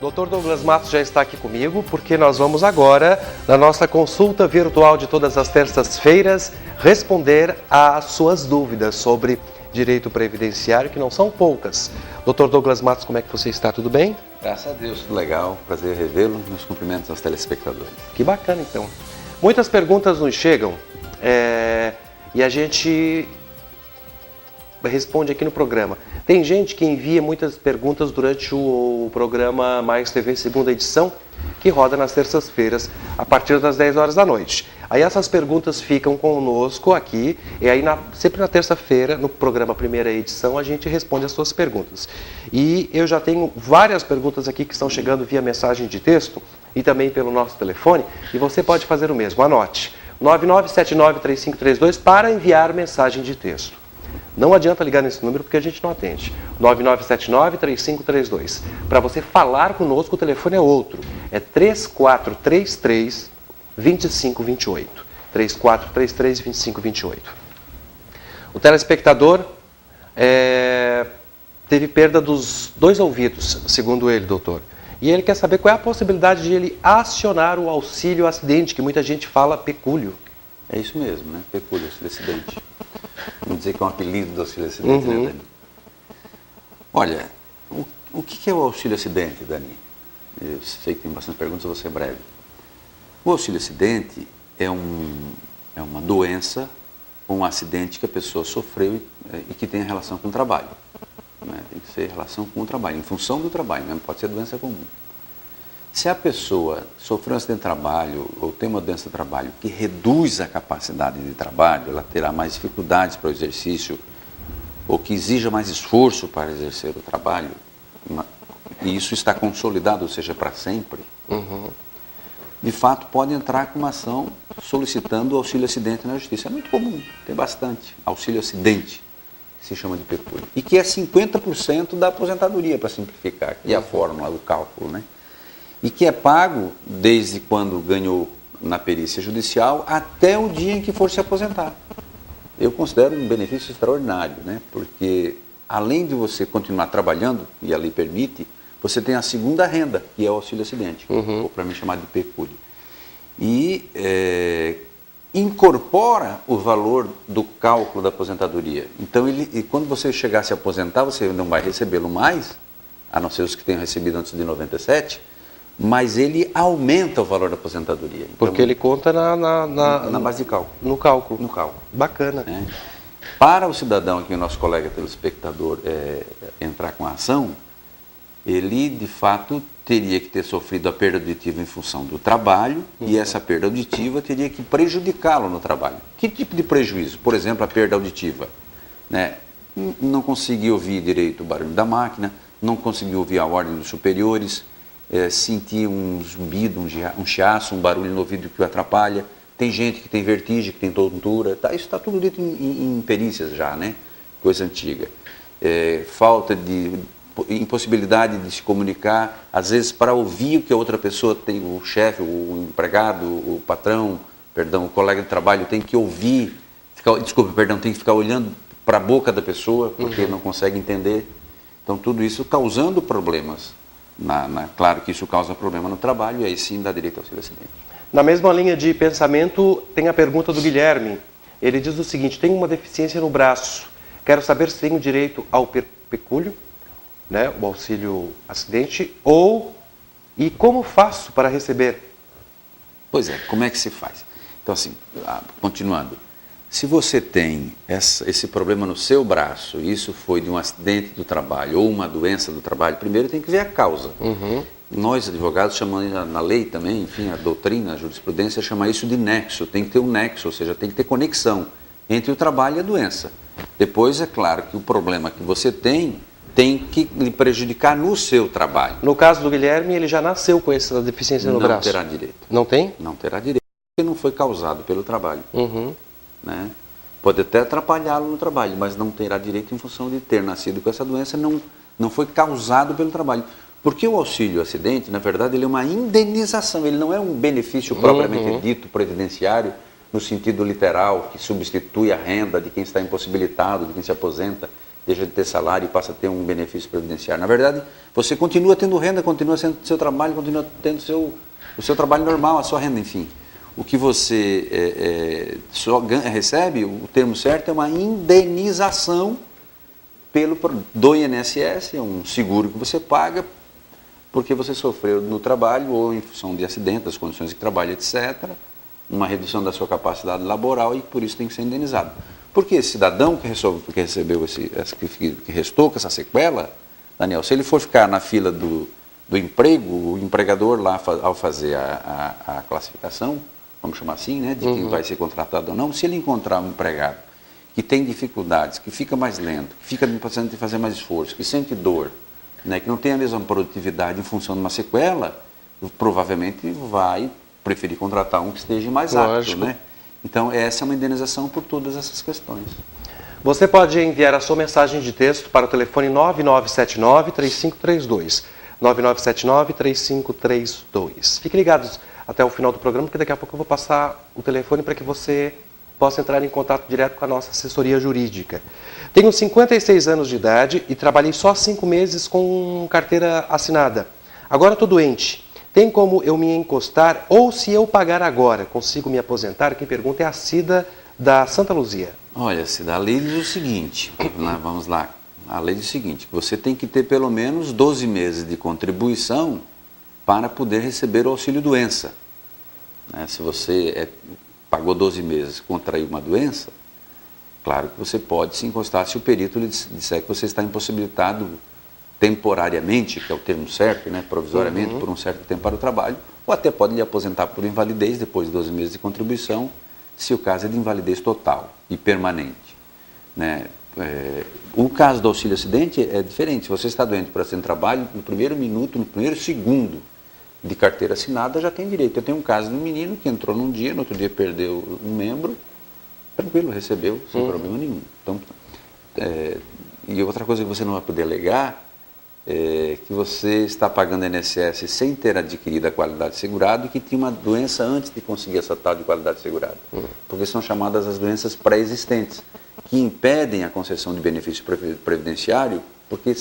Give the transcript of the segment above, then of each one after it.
Dr. Douglas Matos já está aqui comigo, porque nós vamos agora, na nossa consulta virtual de todas as terças-feiras, responder às suas dúvidas sobre direito previdenciário, que não são poucas. Dr. Douglas Matos, como é que você está? Tudo bem? Graças a Deus, tudo legal. Prazer revê-lo. Meus cumprimentos aos telespectadores. Que bacana, então. Muitas perguntas nos chegam e a gente responde aqui no programa. Tem gente que envia muitas perguntas durante o programa Mais TV segunda edição, que roda nas terças-feiras, a partir das 10 horas da noite. Aí essas perguntas ficam conosco aqui, e aí sempre na terça-feira, no programa primeira edição, a gente responde as suas perguntas. E eu já tenho várias perguntas aqui que estão chegando via mensagem de texto e também pelo nosso telefone, e você pode fazer o mesmo. Anote, 99793532 para enviar mensagem de texto. Não adianta ligar nesse número porque a gente não atende. 9979-3532. Para você falar conosco, o telefone é outro. É 3433-2528. 3433-2528. O telespectador teve perda dos 2 ouvidos, segundo ele, doutor. E ele quer saber qual é a possibilidade de ele acionar o auxílio acidente, que muita gente fala pecúlio. É isso mesmo, né? Pecúlio, auxílio acidente. Vamos dizer que é um apelido do auxílio acidente, né, Dani? Olha, o que é o auxílio acidente, Dani? Eu sei que tem bastante perguntas, eu vou ser breve. O auxílio acidente é uma doença, um acidente que a pessoa sofreu e que tem relação com o trabalho. Né? Tem que ser relação com o trabalho, em função do trabalho, não pode ser doença comum. Se a pessoa sofreu um acidente de trabalho ou tem uma doença de trabalho que reduz a capacidade de trabalho, ela terá mais dificuldades para o exercício ou que exija mais esforço para exercer o trabalho, e isso está consolidado, ou seja, para sempre, de fato pode entrar com uma ação solicitando auxílio acidente na justiça. É muito comum, tem bastante auxílio acidente, que se chama de pecúlio, e que é 50% da aposentadoria, para simplificar, que é a fórmula, o cálculo, né? E que é pago desde quando ganhou na perícia judicial até o dia em que for se aposentar. Eu considero um benefício extraordinário, né? Porque além de você continuar trabalhando, e a lei permite, você tem a segunda renda, que é o auxílio acidente, ou para mim chamado de pecúlio. E incorpora o valor do cálculo da aposentadoria. Então, quando você chegar a se aposentar, você não vai recebê-lo mais, a não ser os que tenham recebido antes de 97, mas ele aumenta o valor da aposentadoria. Então, porque ele conta na base de cálculo. No cálculo. No cálculo. Bacana. Para o cidadão, aqui o nosso colega telespectador, entrar com a ação, ele de fato teria que ter sofrido a perda auditiva em função do trabalho, e essa perda auditiva teria que prejudicá-lo no trabalho. Que tipo de prejuízo? Por exemplo, a perda auditiva, né? Não conseguir ouvir direito o barulho da máquina, não conseguir ouvir a ordem dos superiores, sentir um zumbido, um chiaço, um barulho no ouvido que o atrapalha. Tem gente que tem vertigem, que tem tontura, isso está tudo dito em perícias já, né? Coisa antiga. Falta de impossibilidade de se comunicar, às vezes para ouvir o que a outra pessoa tem, o chefe, o empregado, o patrão, o colega de trabalho tem que ouvir, tem que ficar olhando para a boca da pessoa, porque não consegue entender. Então tudo isso causando problemas. Claro que isso causa problema no trabalho, e aí sim dá direito ao auxílio acidente. Na mesma linha de pensamento, tem a pergunta do Guilherme. Ele diz o seguinte: tenho uma deficiência no braço, quero saber se tenho direito ao pecúlio, né, o auxílio acidente, e como faço para receber? Pois é, como é que se faz? Então assim, continuando. Se você tem esse problema no seu braço, e isso foi de um acidente do trabalho ou uma doença do trabalho, primeiro tem que ver a causa. Nós, advogados, chamamos na lei também, enfim, a doutrina, a jurisprudência chama isso de nexo. Tem que ter um nexo, ou seja, tem que ter conexão entre o trabalho e a doença. Depois, é claro que o problema que você tem que lhe prejudicar no seu trabalho. No caso do Guilherme, ele já nasceu com essa deficiência no braço. Não terá direito. Não tem? Não terá direito, porque não foi causado pelo trabalho. Né? Pode até atrapalhá-lo no trabalho, mas não terá direito em função de ter nascido com essa doença, não foi causado pelo trabalho. Porque o auxílio acidente, na verdade, ele é uma indenização, ele não é um benefício propriamente dito previdenciário, no sentido literal, que substitui a renda de quem está impossibilitado, de quem se aposenta. deixa de ter salário e passa a ter um benefício previdenciário. Na verdade, você continua tendo renda, continua sendo seu trabalho, continua tendo o seu trabalho normal, a sua renda, enfim. O que você recebe, o termo certo é uma indenização do INSS, é um seguro que você paga porque você sofreu no trabalho ou em função de acidente, das condições de trabalho, etc., uma redução da sua capacidade laboral e por isso tem que ser indenizado. Porque esse cidadão que recebeu que restou com essa sequela, Daniel, se ele for ficar na fila do emprego, o empregador lá ao fazer a classificação, vamos chamar assim, né, de quem vai ser contratado ou não, se ele encontrar um empregado que tem dificuldades, que fica mais lento, que fica precisando de fazer mais esforço, que sente dor, né, que não tem a mesma produtividade em função de uma sequela, provavelmente vai preferir contratar um que esteja mais apto, né? Então, essa é uma indenização por todas essas questões. Você pode enviar a sua mensagem de texto para o telefone 9979-3532. 9979-3532. Fiquem ligados até o final do programa, porque daqui a pouco eu vou passar o telefone para que você possa entrar em contato direto com a nossa assessoria jurídica. Tenho 56 anos de idade e trabalhei só 5 meses com carteira assinada. Agora estou doente. Tem como eu me encostar ou se eu pagar agora, consigo me aposentar? Quem pergunta é a Cida da Santa Luzia. Olha, Cida, a lei diz o seguinte, vamos lá, a lei diz o seguinte, que você tem que ter pelo menos 12 meses de contribuição para poder receber o auxílio-doença. Se você pagou 12 meses e contraiu uma doença, claro que você pode se encostar se o perito lhe disser que você está impossibilitado temporariamente, que é o termo certo, né, provisoriamente, por um certo tempo para o trabalho, ou até pode lhe aposentar por invalidez depois de 12 meses de contribuição, se o caso é de invalidez total e permanente. Né? O caso do auxílio-acidente é diferente. Se você está doente por acidente de trabalho, no primeiro minuto, no primeiro segundo de carteira assinada, já tem direito. Eu tenho um caso de um menino que entrou num dia, no outro dia perdeu um membro, tranquilo, recebeu, sem problema nenhum. Então, e outra coisa que você não vai poder alegar que você está pagando INSS sem ter adquirido a qualidade segurada e que tinha uma doença antes de conseguir essa tal de qualidade segurada. Porque são chamadas as doenças pré-existentes, que impedem a concessão de benefício previdenciário, porque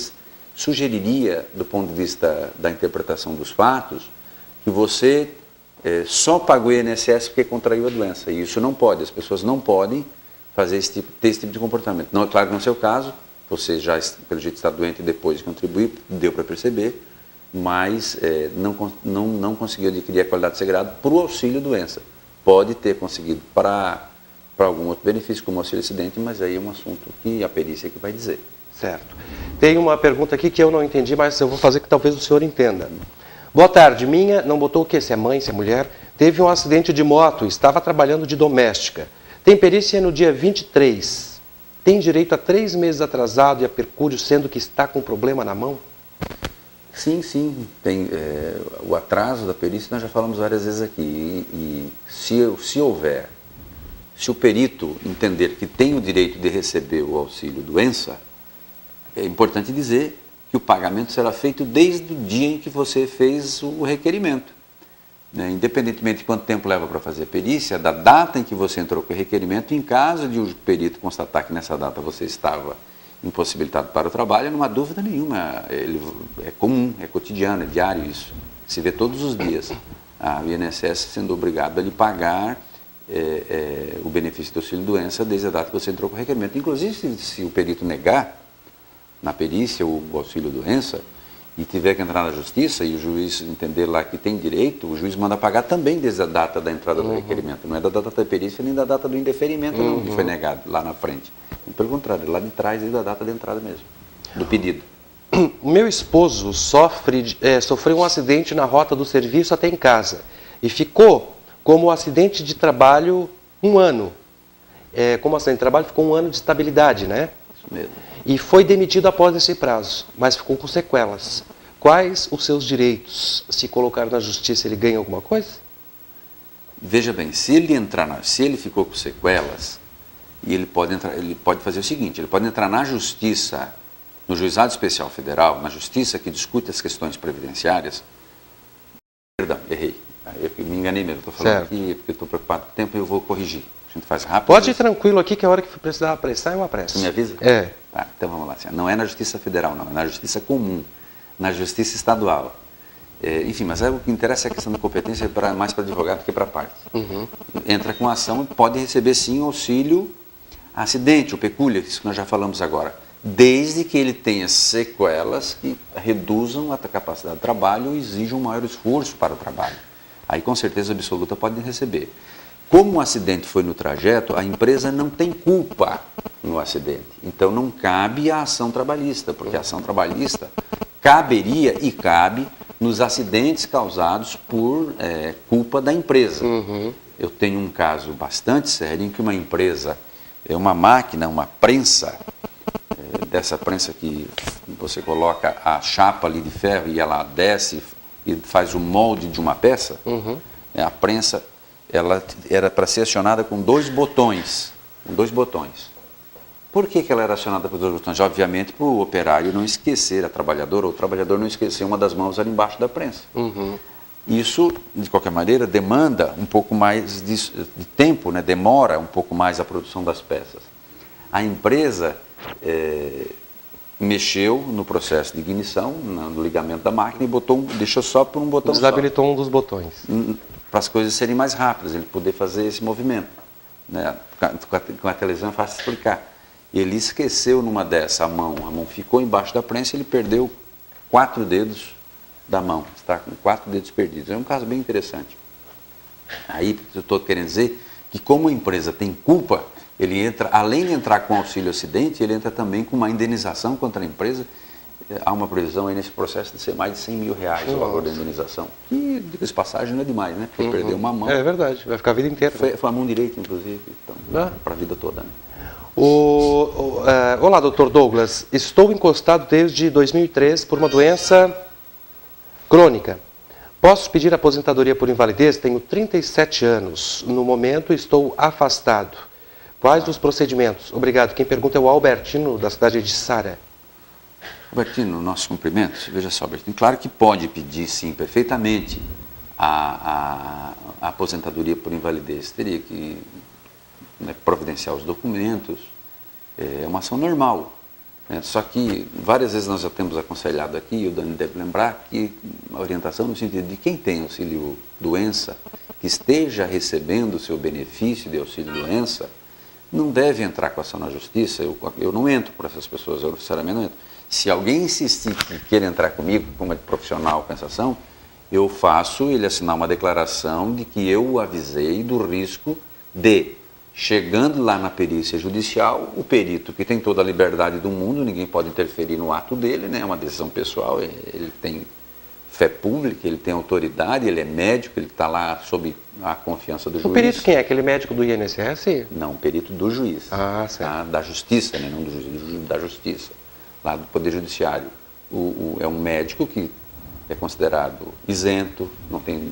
sugeriria, do ponto de vista da interpretação dos fatos, que você só pagou INSS porque contraiu a doença. E isso não pode, as pessoas não podem ter esse tipo de comportamento. Não, é claro que no seu caso, você já, pelo jeito, está doente depois de contribuir, deu para perceber, mas não conseguiu adquirir a qualidade segurada para o auxílio-doença. Pode ter conseguido para algum outro benefício, como auxílio-acidente, mas aí é um assunto que a perícia que vai dizer. Certo. Tem uma pergunta aqui que eu não entendi, mas eu vou fazer que talvez o senhor entenda. Boa tarde, minha, não botou o quê? Se é mãe, se é mulher, teve um acidente de moto, estava trabalhando de doméstica. Tem perícia no dia 23. Tem direito a 3 meses atrasado e a percúrio, sendo que está com problema na mão? Sim, sim. Tem, o atraso da perícia nós já falamos várias vezes aqui. E se houver, se o perito entender que tem o direito de receber o auxílio-doença, é importante dizer que o pagamento será feito desde o dia em que você fez o requerimento. Independentemente de quanto tempo leva para fazer a perícia, da data em que você entrou com o requerimento, em caso de o perito constatar que nessa data você estava impossibilitado para o trabalho, não há dúvida nenhuma, é comum, é cotidiano, é diário isso, se vê todos os dias. O INSS sendo obrigado a lhe pagar o benefício do auxílio-doença desde a data que você entrou com o requerimento. Inclusive, se o perito negar na perícia o auxílio-doença, e tiver que entrar na justiça e o juiz entender lá que tem direito, o juiz manda pagar também desde a data da entrada do requerimento. Não é da data da perícia nem da data do indeferimento não, que foi negado lá na frente. Pelo contrário, lá de trás, desde a data da entrada mesmo, do pedido. O meu esposo sofreu um acidente na rota do serviço até em casa e ficou como acidente de trabalho 1 ano. Como acidente de trabalho ficou 1 ano de estabilidade, né? Isso mesmo. E foi demitido após esse prazo, mas ficou com sequelas. Quais os seus direitos? Se colocar na justiça, ele ganha alguma coisa? Veja bem, se ele ficou com sequelas, e ele pode fazer o seguinte, ele pode entrar na justiça, no Juizado Especial Federal, na justiça que discute as questões previdenciárias. Perdão, errei. Eu me enganei mesmo, estou falando aqui porque estou preocupado com o tempo e eu vou corrigir. A gente faz rápido. Pode ir tranquilo aqui, que a hora que precisar apressar, eu apresso. Você me avisa? Tá, então vamos lá. Assim, não é na Justiça Federal, não. É na Justiça Comum, na Justiça Estadual. Enfim, mas o que interessa é a questão da competência mais para advogado do que para parte. Entra com ação e pode receber sim auxílio acidente, o pecúlia, isso que nós já falamos agora, desde que ele tenha sequelas que reduzam a capacidade de trabalho ou exijam um maior esforço para o trabalho. Aí com certeza absoluta pode receber. Como o acidente foi no trajeto, a empresa não tem culpa no acidente. Então não cabe a ação trabalhista, porque a ação trabalhista caberia e cabe nos acidentes causados por culpa da empresa. Eu tenho um caso bastante sério em que uma empresa, uma máquina, uma prensa, dessa prensa que você coloca a chapa ali de ferro e ela desce e faz o molde de uma peça, a prensa ela era para ser acionada com dois botões. Por que ela era acionada por dois botões? Obviamente para o operário não esquecer, a trabalhadora ou o trabalhador não esquecer uma das mãos ali embaixo da prensa. Isso, de qualquer maneira, demanda um pouco mais de tempo, né? Demora um pouco mais a produção das peças. A empresa mexeu no processo de ignição, no ligamento da máquina e deixou só por um botão Desabilitou um dos botões. Para as coisas serem mais rápidas, ele poder fazer esse movimento. Né? Com a televisão é fácil explicar. Ele esqueceu numa dessa a mão ficou embaixo da prensa e ele perdeu 4 dedos da mão, está com 4 dedos perdidos. É um caso bem interessante. Aí eu estou querendo dizer que como a empresa tem culpa, ele entra, além de entrar com auxílio acidente, ele entra também com uma indenização contra a empresa. Há uma previsão aí nesse processo de ser mais de 100 mil reais o valor da indenização. Que, de passagem, não é demais, né? Porque perder uma mão. É verdade, vai ficar a vida inteira. Foi a mão direita, inclusive, então, para a vida toda. Né? Olá, Dr. Douglas. Estou encostado desde 2003 por uma doença crônica. Posso pedir aposentadoria por invalidez? Tenho 37 anos. No momento estou afastado. Quais os procedimentos? Obrigado. Quem pergunta é o Albertino, da cidade de Sara. Albertino, nossos cumprimentos. Veja só, Albertino, claro que pode pedir, sim, perfeitamente a aposentadoria por invalidez. Teria que providenciar os documentos. É uma ação normal. Só que várias vezes nós já temos aconselhado aqui, e o Dani deve lembrar, que a orientação no sentido de quem tem auxílio doença, que esteja recebendo o seu benefício de auxílio doença, não deve entrar com ação na justiça. Eu não entro por essas pessoas, eu sinceramente não entro. Se alguém insistir que queira entrar comigo como profissional com essa ação, eu faço ele assinar uma declaração de que eu o avisei do risco de, chegando lá na perícia judicial, o perito, que tem toda a liberdade do mundo, ninguém pode interferir no ato dele, né? É uma decisão pessoal, ele tem fé pública, ele tem autoridade, ele é médico, ele está lá sob a confiança do juiz. O perito quem é? Aquele médico do INSS? Não, o perito do juiz. Ah, certo. Da justiça, né? Não do juiz, da justiça, lá do Poder Judiciário. É um médico que é considerado isento, não tem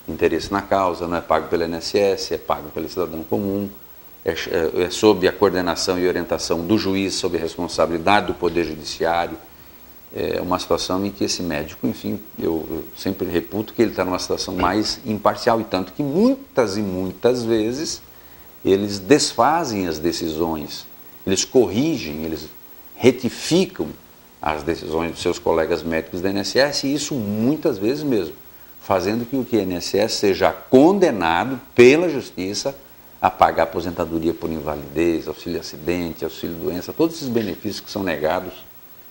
interesse na causa, não é pago pelo INSS, é pago pelo cidadão comum, é sob a coordenação e orientação do juiz, sob a responsabilidade do Poder Judiciário. É uma situação em que esse médico, enfim, eu sempre reputo que ele está numa situação mais imparcial, e tanto que muitas e muitas vezes eles desfazem as decisões, eles corrigem, eles retificam as decisões dos seus colegas médicos da INSS, e isso muitas vezes mesmo, fazendo com que o INSS seja condenado pela justiça a pagar aposentadoria por invalidez, auxílio acidente, auxílio doença, todos esses benefícios que são negados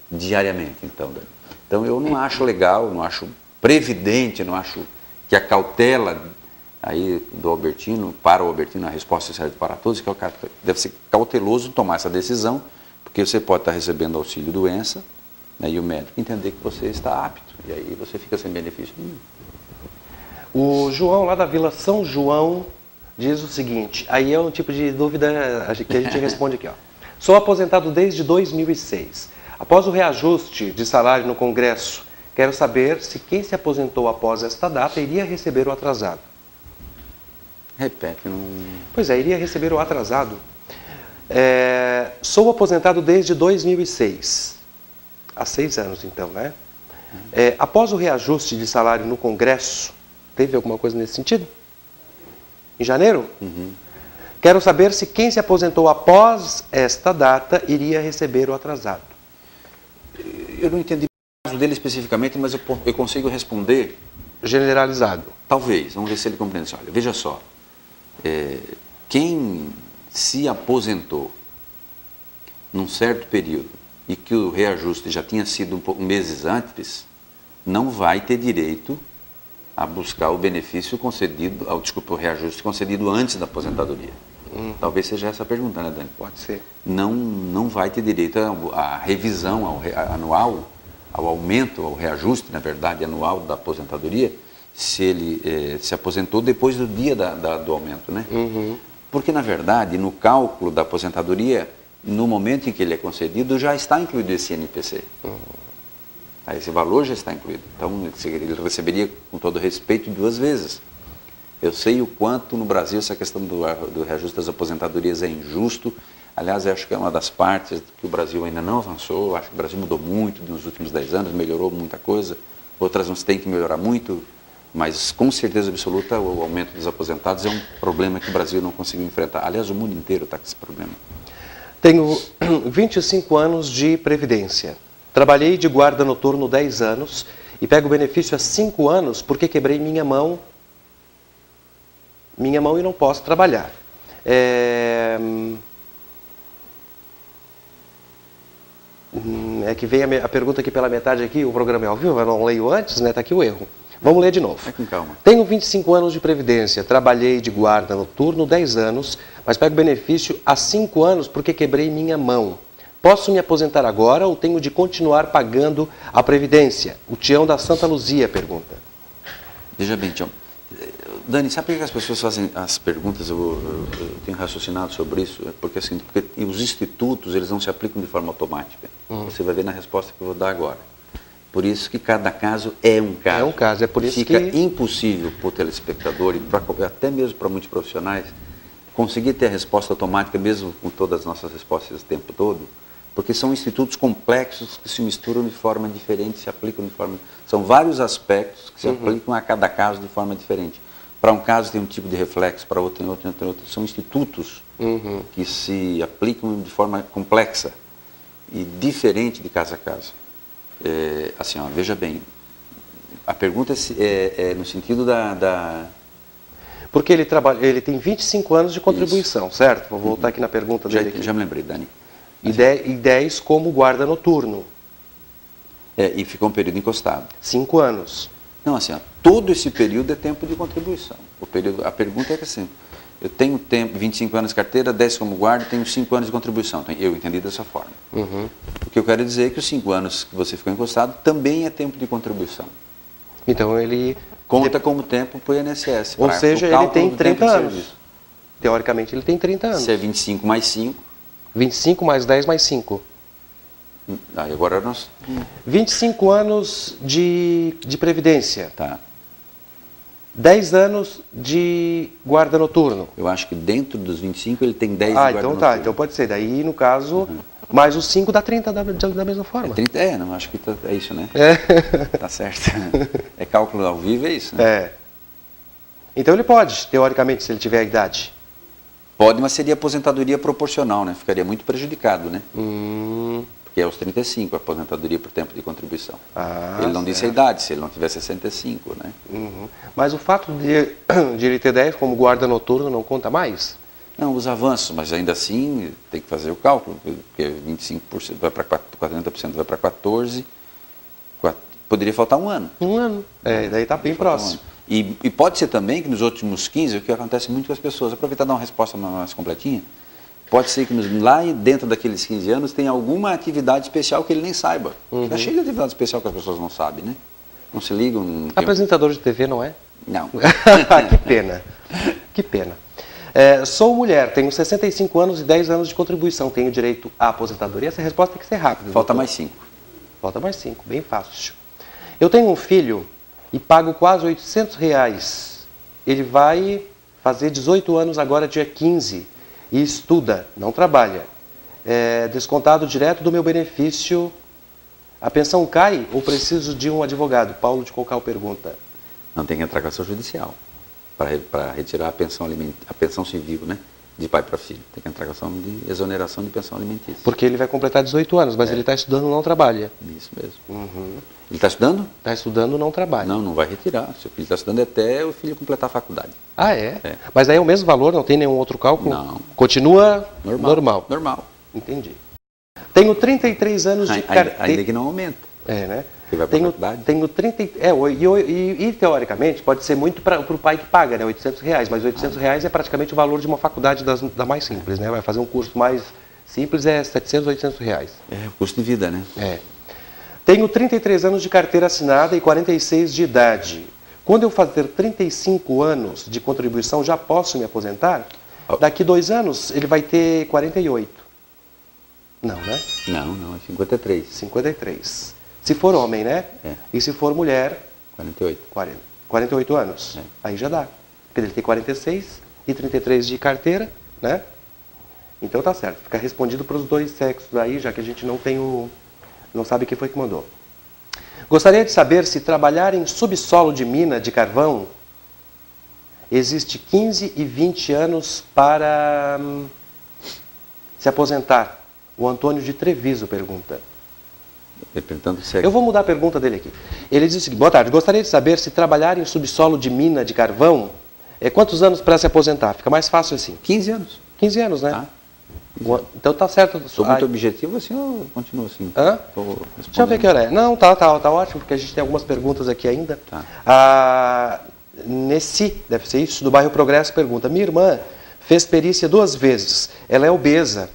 diariamente. Então eu não acho legal, não acho previdente, não acho que a cautela aí do Albertino, para o Albertino a resposta serve para todos, que deve ser cauteloso tomar essa decisão, porque você pode estar recebendo auxílio doença, né, e o médico entender que você está apto, e aí você fica sem benefício nenhum. O João, lá da Vila São João, diz o seguinte, aí é um tipo de dúvida que a gente responde aqui. Ó. Sou aposentado desde 2006. Após o reajuste de salário no Congresso, quero saber se quem se aposentou após esta data iria receber o atrasado. Repete. Não... Pois é, iria receber o atrasado. Sou aposentado desde 2006. Há 6 anos, então, né? Após o reajuste de salário no Congresso, teve alguma coisa nesse sentido? Em janeiro? Quero saber se quem se aposentou após esta data iria receber o atrasado. Eu não entendi o caso dele especificamente, mas eu consigo responder. Generalizado. Talvez, vamos ver se ele compreende. Olha, veja só, quem se aposentou num certo período e que o reajuste já tinha sido meses antes, não vai ter direito a buscar o benefício concedido, o reajuste concedido antes da aposentadoria. Talvez seja essa a pergunta, né, Dani? Pode ser. Não vai ter direito à revisão anual, ao aumento, ao reajuste, na verdade, anual da aposentadoria, se ele se aposentou depois do dia do aumento, né? Porque, na verdade, no cálculo da aposentadoria, no momento em que ele é concedido, já está incluído esse INPC. Esse valor já está incluído. Então, ele receberia, com todo respeito, 2 vezes. Eu sei o quanto no Brasil essa questão do reajuste das aposentadorias é injusto. Aliás, eu acho que é uma das partes que o Brasil ainda não avançou. Eu acho que o Brasil mudou muito nos últimos 10 anos, melhorou muita coisa. Outras não tem que melhorar muito, mas com certeza absoluta o aumento dos aposentados é um problema que o Brasil não conseguiu enfrentar. Aliás, o mundo inteiro está com esse problema. Tenho 25 anos de previdência. Trabalhei de guarda noturno 10 anos e pego benefício há 5 anos porque quebrei minha mão e não posso trabalhar. É que vem a pergunta aqui pela metade aqui, o programa é ao vivo, eu não leio antes, né? Está aqui o erro. Vamos ler de novo. Com calma. Tenho 25 anos de previdência, trabalhei de guarda noturno 10 anos, mas pego benefício há 5 anos porque quebrei minha mão. Posso me aposentar agora ou tenho de continuar pagando a previdência? O Tião da Santa Luzia pergunta. Veja bem, Tião. Dani, sabe por que as pessoas fazem as perguntas? Eu tenho raciocinado sobre isso. Porque os institutos, eles não se aplicam de forma automática. Você vai ver na resposta que eu vou dar agora. Por isso que cada caso é um caso. É um caso, é por isso Fica que... impossível para o telespectador e até mesmo para muitos profissionais conseguir ter a resposta automática, mesmo com todas as nossas respostas o tempo todo, porque são institutos complexos que se misturam de forma diferente, se aplicam de forma... São vários aspectos que se aplicam a cada caso de forma diferente. Para um caso tem um tipo de reflexo, para outro tem outro, tem outro. São institutos que se aplicam de forma complexa e diferente de caso a caso. Assim, ó, veja bem, a pergunta é no sentido da... Porque ele tem 25 anos de contribuição, certo? Vou voltar aqui na pergunta dele. Já me lembrei, Dani. E 10 como guarda noturno. E ficou um período encostado. 5 anos. Não, assim, ó, todo esse período é tempo de contribuição. A pergunta é que assim, eu tenho 25 anos de carteira, 10 como guarda, tenho 5 anos de contribuição. Eu entendi dessa forma. O que eu quero dizer é que os 5 anos que você ficou encostado também é tempo de contribuição. Então ele... Conta como tempo para o INSS. Ou seja, ele tem 30 anos. Teoricamente ele tem 30 anos. Se é 25 mais 5. 25 mais 10 mais 5. Agora nós... 25 anos de previdência. Tá. 10 anos de guarda noturno. Eu acho que dentro dos 25 ele tem 10 de guarda então noturno. tá. Então pode ser. Daí, no caso, mais os 5 dá 30 da mesma forma. 30, não, acho que é isso, né? Tá certo. É cálculo ao vivo, é isso, né? Então ele pode, teoricamente, se ele tiver a idade. Pode, mas seria aposentadoria proporcional, né? Ficaria muito prejudicado, né? Porque é aos 35, a aposentadoria por tempo de contribuição. Ele não disse a idade, se ele não tiver 65, né? Mas o fato de ele ter 10 como guarda noturno não conta mais? Não, os avanços, mas ainda assim tem que fazer o cálculo, porque 25% vai para 40% vai para 14%, poderia faltar um ano. Um ano, daí está bem próximo. E pode ser também que nos últimos 15, o que acontece muito com as pessoas, aproveitar e dar uma resposta mais completinha, pode ser que lá dentro daqueles 15 anos tenha alguma atividade especial que ele nem saiba. Está cheio de atividade especial que as pessoas não sabem, né? Não se ligam. Apresentador de TV não é? Não. Que pena. Que pena. Sou mulher, tenho 65 anos e 10 anos de contribuição. Tenho direito à aposentadoria? Essa resposta tem que ser rápida. Falta mais 5. Falta mais 5, bem fácil. Eu tenho um filho e pago quase R$800. Ele vai fazer 18 anos agora, dia 15, e estuda, não trabalha. Descontado direto do meu benefício. A pensão cai ou preciso de um advogado? Paulo de Cocal pergunta. Não tem que entrar com a ação judicial para retirar a pensão civil, né? de pai para filho. Tem que entrar com ação de exoneração de pensão alimentícia. Porque ele vai completar 18 anos, mas ele está estudando, não trabalha. Isso mesmo. Ele está estudando? Está estudando, não trabalha. Não, não vai retirar. Seu filho está estudando até o filho completar a faculdade. Ah, é? Mas aí é o mesmo valor, não tem nenhum outro cálculo? Não. Continua normal. Normal. Entendi. Tenho 33 anos de carteira. Ainda que não aumenta. Né? Que vai para a faculdade. Tenho 30... E teoricamente pode ser muito para o pai que paga, né? R$800, mas R$800 é praticamente o valor de uma faculdade da mais simples, né? Vai fazer um curso mais simples, é R$700, R$800. É o custo de vida, né? Tenho 33 anos de carteira assinada e 46 de idade. Quando eu fazer 35 anos de contribuição, já posso me aposentar? Daqui 2 anos, ele vai ter 48. Não, né? Não, é 53. 53. Se for homem, né? E se for mulher? 48. 48 anos. Aí já dá. Porque ele tem 46 e 33 de carteira, né? Então tá certo. Fica respondido para os dois sexos aí, já que a gente não sabe quem foi que mandou. Gostaria de saber se trabalhar em subsolo de mina de carvão existe 15 e 20 anos para se aposentar. O Antônio de Treviso pergunta. Eu vou mudar a pergunta dele aqui. Ele diz o seguinte: boa tarde, gostaria de saber se trabalhar em subsolo de mina de carvão quantos anos para se aposentar? Fica mais fácil assim. 15 anos. 15 anos, né? Então tá certo. Sou muito objetivo assim ou continuo assim? Deixa eu ver que hora é. Não, tá ótimo, porque a gente tem algumas perguntas aqui ainda. Nesse, deve ser isso, do bairro Progresso, pergunta: minha irmã fez perícia 2 vezes. Ela é obesa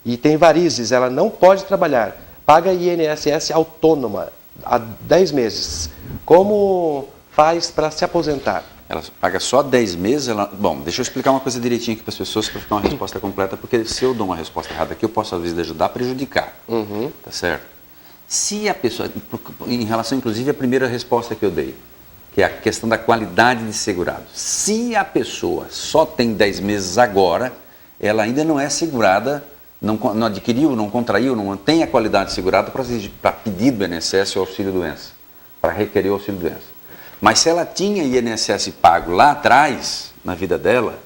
e tem varizes, ela não pode trabalhar. Paga INSS autônoma há 10 meses. Como faz para se aposentar? Ela paga só 10 meses? Bom, deixa eu explicar uma coisa direitinho aqui para as pessoas, para ficar uma resposta completa, porque se eu dou uma resposta errada aqui, eu posso, às vezes, ajudar a prejudicar. Tá certo? Se a pessoa, em relação, inclusive, à primeira resposta que eu dei, que é a questão da qualidade de segurado. Se a pessoa só tem 10 meses agora, ela ainda não é segurada, não adquiriu, não contraiu, não tem a qualidade segurada para pedir do INSS o auxílio-doença, para requerer o auxílio-doença. Mas se ela tinha INSS pago lá atrás, na vida dela,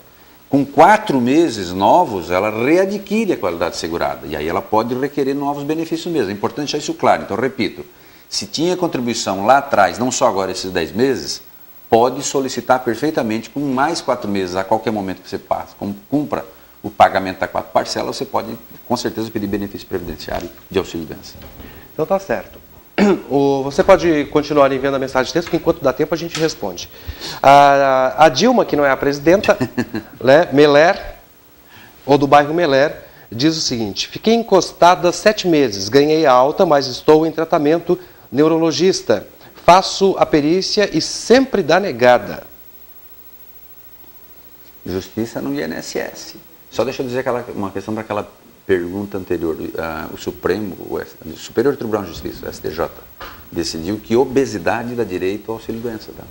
com 4 meses novos, ela readquire a qualidade segurada. E aí ela pode requerer novos benefícios mesmo. É importante deixar isso claro. Então, repito, se tinha contribuição lá atrás, não só agora esses 10 meses, pode solicitar perfeitamente com mais 4 meses, a qualquer momento que você passe, cumpra o pagamento da 4 parcelas, você pode, com certeza, pedir benefício previdenciário de auxílio-doença. Então tá certo. Você pode continuar enviando a mensagem de texto, que enquanto dá tempo a gente responde. A Dilma, que não é a presidenta, né, Meler, ou do bairro Meler, diz o seguinte: fiquei encostada 7 meses, ganhei alta, mas estou em tratamento neurologista. Faço a perícia e sempre dá negada. Justiça no INSS. Só deixa eu dizer uma questão daquela pergunta anterior. O Superior Tribunal de Justiça, STJ, decidiu que obesidade dá direito ao auxílio-doença. Tá?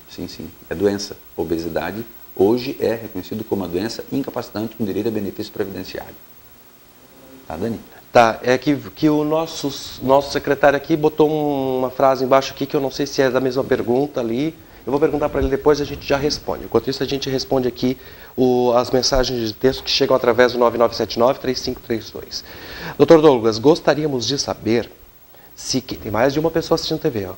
Sim, é doença. Obesidade hoje é reconhecido como uma doença incapacitante com direito a benefício previdenciário. Tá, Dani? Tá, é que o nosso secretário aqui botou uma frase embaixo aqui que eu não sei se é da mesma pergunta ali. Eu vou perguntar para ele depois, a gente já responde. Enquanto isso, a gente responde aqui as mensagens de texto que chegam através do 9979-3532. Dr. Douglas, gostaríamos de saber se... Tem mais de uma pessoa assistindo TV, ó.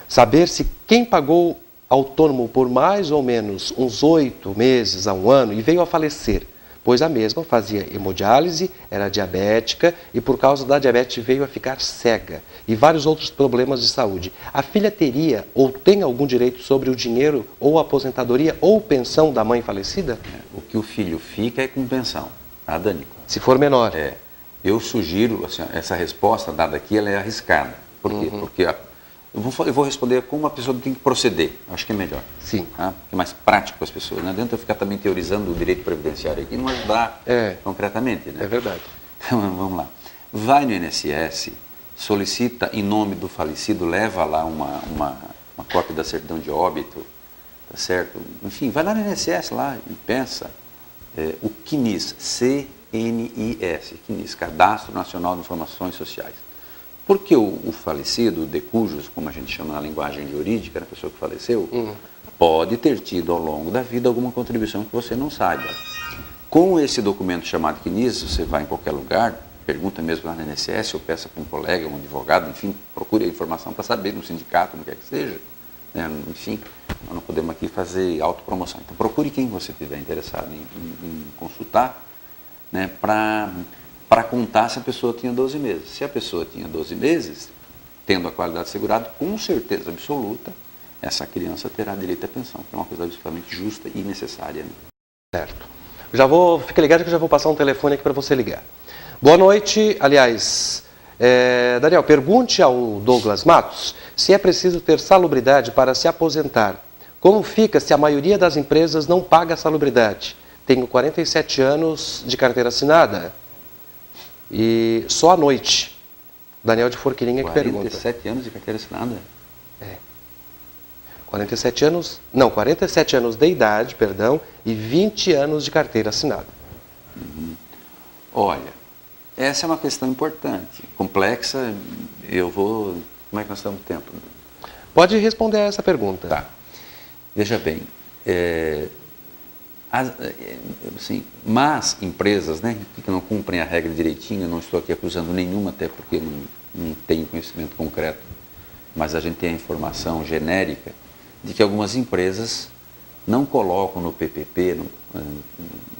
Saber se quem pagou autônomo por mais ou menos uns 8 meses a 1 ano e veio a falecer, pois a mesma fazia hemodiálise, era diabética e por causa da diabetes veio a ficar cega e vários outros problemas de saúde. A filha teria ou tem algum direito sobre o dinheiro ou aposentadoria ou pensão da mãe falecida? O que o filho fica é com pensão, tá, Dani? Se for menor. Eu sugiro, assim, essa resposta dada aqui, ela é arriscada. Por quê? Porque eu vou responder como a pessoa tem que proceder. Acho que é melhor. Sim. Tá? Porque é mais prático para as pessoas. Não adianta eu ficar também teorizando o direito previdenciário aqui e não ajudar concretamente. Né? É verdade. Então, vamos lá. Vai no INSS, solicita em nome do falecido, leva lá uma cópia da certidão de óbito, tá certo? Enfim, vai lá no INSS lá e pensa. O CNIS, CNIS, CNIS, Cadastro Nacional de Informações Sociais. Porque o falecido, o decujus, como a gente chama na linguagem jurídica, a pessoa que faleceu, pode ter tido ao longo da vida alguma contribuição que você não saiba. Com esse documento chamado CNIS, você vai em qualquer lugar, pergunta mesmo lá na INSS, ou peça para um colega, um advogado, enfim, procure a informação para saber, no sindicato, no que quer que seja. Né? Enfim, nós não podemos aqui fazer autopromoção. Então, procure quem você estiver interessado em consultar, né, para contar se a pessoa tinha 12 meses. Se a pessoa tinha 12 meses, tendo a qualidade assegurada, com certeza absoluta, essa criança terá direito à pensão, que é uma coisa absolutamente justa e necessária. Né? Certo. Fica ligado que eu já vou passar um telefone aqui para você ligar. Boa noite, aliás, Daniel, pergunte ao Douglas Matos se é preciso ter salubridade para se aposentar. Como fica se a maioria das empresas não paga salubridade? Tenho 47 anos de carteira assinada e só à noite. Daniel de Forquilinha que pergunta. 47 anos de carteira assinada? 47 anos de idade, perdão, e 20 anos de carteira assinada. Olha, essa é uma questão importante, complexa. Como é que nós estamos no tempo? Pode responder a essa pergunta. Tá. Veja bem, mas empresas, né, que não cumprem a regra direitinho, eu não estou aqui acusando nenhuma, até porque não tenho conhecimento concreto, mas a gente tem a informação genérica de que algumas empresas não colocam no PPP, no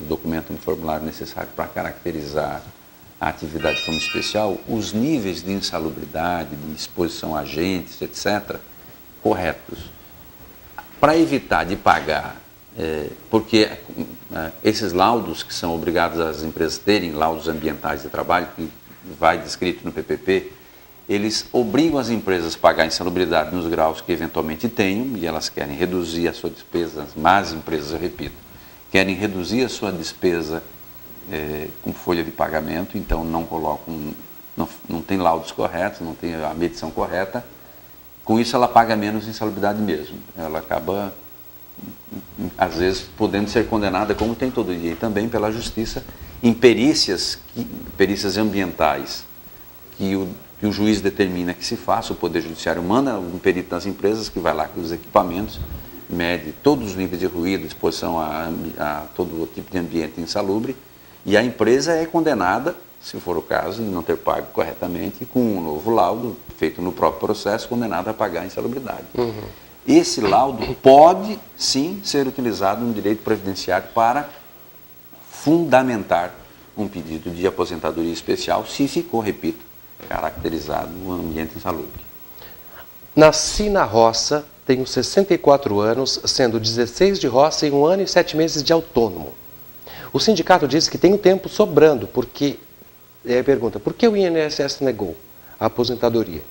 documento, no formulário necessário para caracterizar a atividade como especial, os níveis de insalubridade, de exposição a agentes, etc., corretos. Para evitar de pagar, porque esses laudos que são obrigados as empresas terem, laudos ambientais de trabalho, que vai descrito no PPP, eles obrigam as empresas a pagar insalubridade nos graus que eventualmente tenham, e elas querem reduzir a sua despesa, as más empresas, eu repito, querem reduzir a sua despesa com folha de pagamento, então não colocam, não tem laudos corretos, não tem a medição correta, com isso ela paga menos insalubridade mesmo, ela acaba, às vezes, podendo ser condenada, como tem todo dia, e também pela justiça, em perícias ambientais, que o juiz determina que se faça, o Poder Judiciário manda um perito das empresas que vai lá com os equipamentos, mede todos os níveis de ruído, exposição a todo tipo de ambiente insalubre, e a empresa é condenada, se for o caso, de não ter pago corretamente, com um novo laudo, feito no próprio processo, condenada a pagar a insalubridade. Uhum. Esse laudo pode, sim, ser utilizado no direito previdenciário para fundamentar um pedido de aposentadoria especial, se ficou, repito, caracterizado um ambiente insalubre. Nasci na roça, tenho 64 anos, sendo 16 de roça e 1 ano e 7 meses de autônomo. O sindicato diz que tenho tempo sobrando, porque... pergunta, por que o INSS negou a aposentadoria?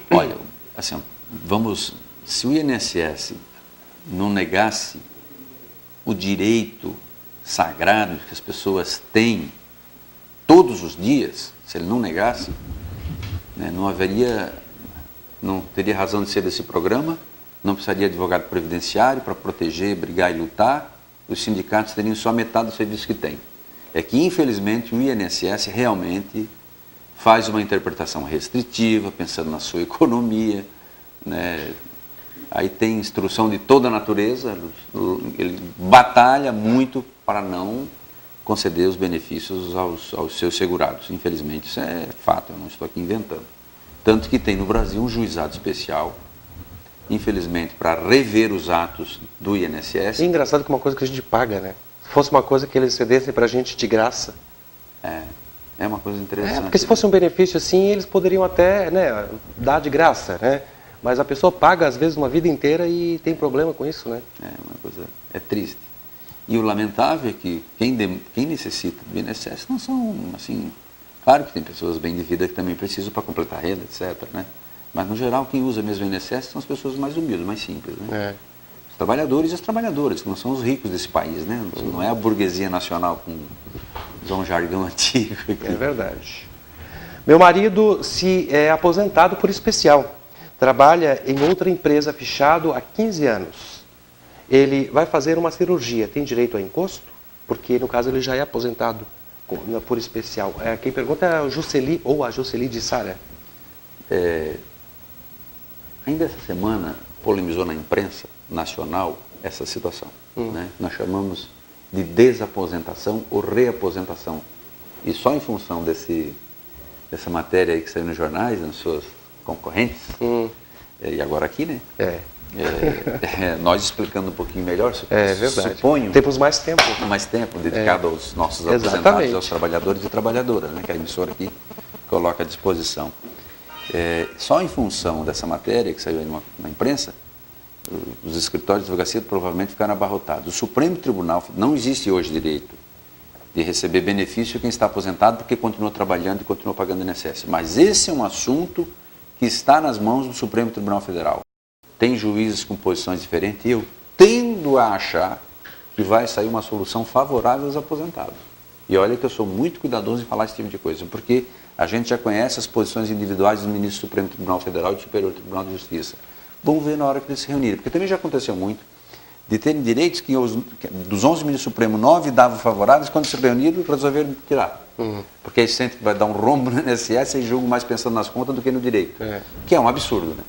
Olha, assim, se o INSS não negasse o direito sagrado que as pessoas têm todos os dias, se ele não negasse, né, não teria razão de ser desse programa, não precisaria de advogado previdenciário para proteger, brigar e lutar, os sindicatos teriam só metade do serviço que têm. É que, infelizmente, o INSS realmente faz uma interpretação restritiva, pensando na sua economia, né? Aí tem instrução de toda a natureza, ele batalha muito para não conceder os benefícios aos seus segurados. Infelizmente, isso é fato, eu não estou aqui inventando. Tanto que tem no Brasil um juizado especial, infelizmente, para rever os atos do INSS. É engraçado que é uma coisa que a gente paga, né? Se fosse uma coisa que eles cedessem para a gente de graça. É uma coisa interessante. Porque se fosse um benefício assim, eles poderiam até, né, dar de graça, né? Mas a pessoa paga, às vezes, uma vida inteira e tem problema com isso, né? É triste. E o lamentável é que quem necessita do INSS não são, assim... Claro que tem pessoas bem de vida que também precisam para completar a renda, etc., né? Mas, no geral, quem usa mesmo o INSS são as pessoas mais humildes, mais simples, né? Os trabalhadores e as trabalhadoras, que não são os ricos desse país, né? Não é a burguesia nacional, com usar um jargão antigo aqui. É verdade. Meu marido se é aposentado por especial. Trabalha em outra empresa fechado há 15 anos. Ele vai fazer uma cirurgia. Tem direito a encosto? Porque, no caso, ele já é aposentado por especial. Quem pergunta é a Jusceli ou a Jusceli de Sara. Ainda essa semana polemizou na imprensa nacional essa situação. Né? Nós chamamos de desaposentação ou reaposentação. E só em função dessa matéria aí que saiu nos jornais, nas suas concorrentes, e agora aqui, né? Nós explicando um pouquinho melhor, verdade. Suponho... Temos mais tempo. Mais tempo dedicado aos nossos Exatamente. aposentados, aos trabalhadores e trabalhadoras, né, que a emissora aqui coloca à disposição. Só em função dessa matéria que saiu aí na imprensa, os escritórios de advocacia provavelmente ficaram abarrotados. O Supremo Tribunal, não existe hoje direito de receber benefício quem está aposentado porque continua trabalhando e continua pagando INSS. Mas esse é um assunto que está nas mãos do Supremo Tribunal Federal. Tem juízes com posições diferentes e eu tendo a achar que vai sair uma solução favorável aos aposentados. E olha que eu sou muito cuidadoso em falar esse tipo de coisa, porque a gente já conhece as posições individuais do ministro do Supremo Tribunal Federal e do Superior Tribunal de Justiça. Vamos ver na hora que eles se reunirem, porque também já aconteceu muito de terem direitos que dos 11 ministros supremos, 9 davam favoráveis, quando se reuniram resolveram tirar. Porque aí sente que vai dar um rombo no INSS e julgam mais pensando nas contas do que no direito. Que é um absurdo, né?